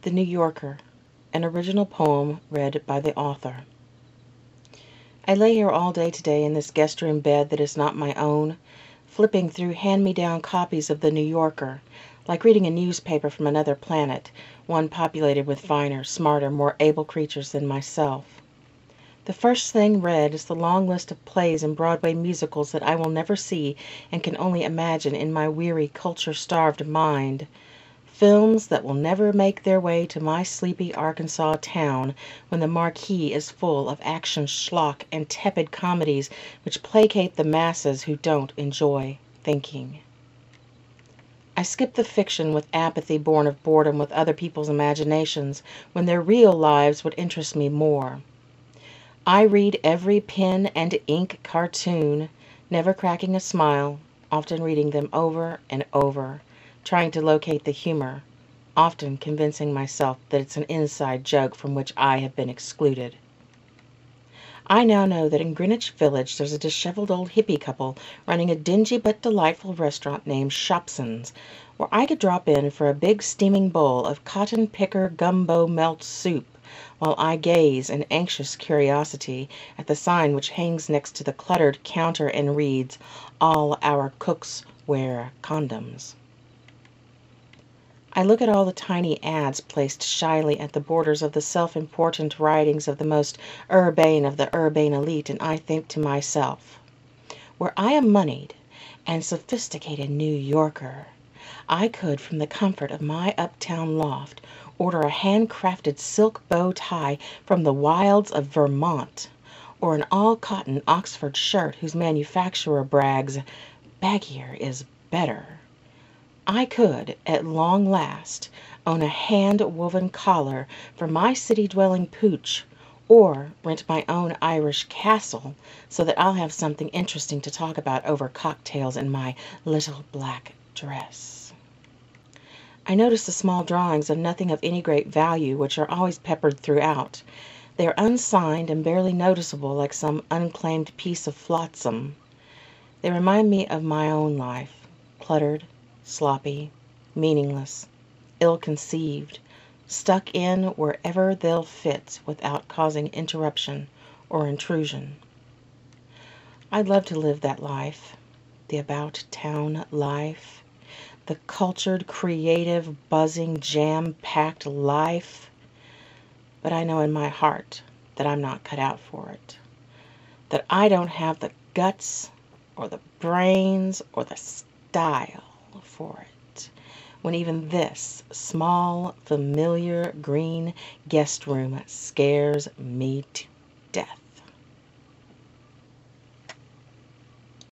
The New Yorker, an original poem read by the author. I lay here all day today in this guest room bed that is not my own, flipping through hand-me-down copies of the New Yorker, like reading a newspaper from another planet, one populated with finer, smarter, more able creatures than myself. The first thing read is the long list of plays and Broadway musicals that I will never see and can only imagine in my weary, culture-starved mind. Films that will never make their way to my sleepy Arkansas town when the marquee is full of action schlock and tepid comedies which placate the masses who don't enjoy thinking. I skip the fiction with apathy born of boredom with other people's imaginations when their real lives would interest me more. I read every pen and ink cartoon, never cracking a smile, often reading them over and over, trying to locate the humor, often convincing myself that it's an inside joke from which I have been excluded. I now know that in Greenwich Village there's a disheveled old hippie couple running a dingy but delightful restaurant named Shopson's, where I could drop in for a big steaming bowl of cotton picker gumbo melt soup, while I gaze in anxious curiosity at the sign which hangs next to the cluttered counter and reads, "All our cooks wear condoms." I look at all the tiny ads placed shyly at the borders of the self-important writings of the most urbane of the urbane elite, and I think to myself, were I a moneyed and sophisticated New Yorker, I could, from the comfort of my uptown loft, order a handcrafted silk bow tie from the wilds of Vermont, or an all-cotton Oxford shirt whose manufacturer brags, "Baggier is better." I could, at long last, own a hand-woven collar for my city-dwelling pooch, or rent my own Irish castle, so that I'll have something interesting to talk about over cocktails in my little black dress. I notice the small drawings of nothing of any great value which are always peppered throughout. They are unsigned and barely noticeable, like some unclaimed piece of flotsam. They remind me of my own life, cluttered, sloppy, meaningless, ill-conceived, stuck in wherever they'll fit without causing interruption or intrusion. I'd love to live that life, the about-town life, the cultured, creative, buzzing, jam-packed life, but I know in my heart that I'm not cut out for it, that I don't have the guts or the brains or the style for it, when even this small, familiar green guest room scares me to death.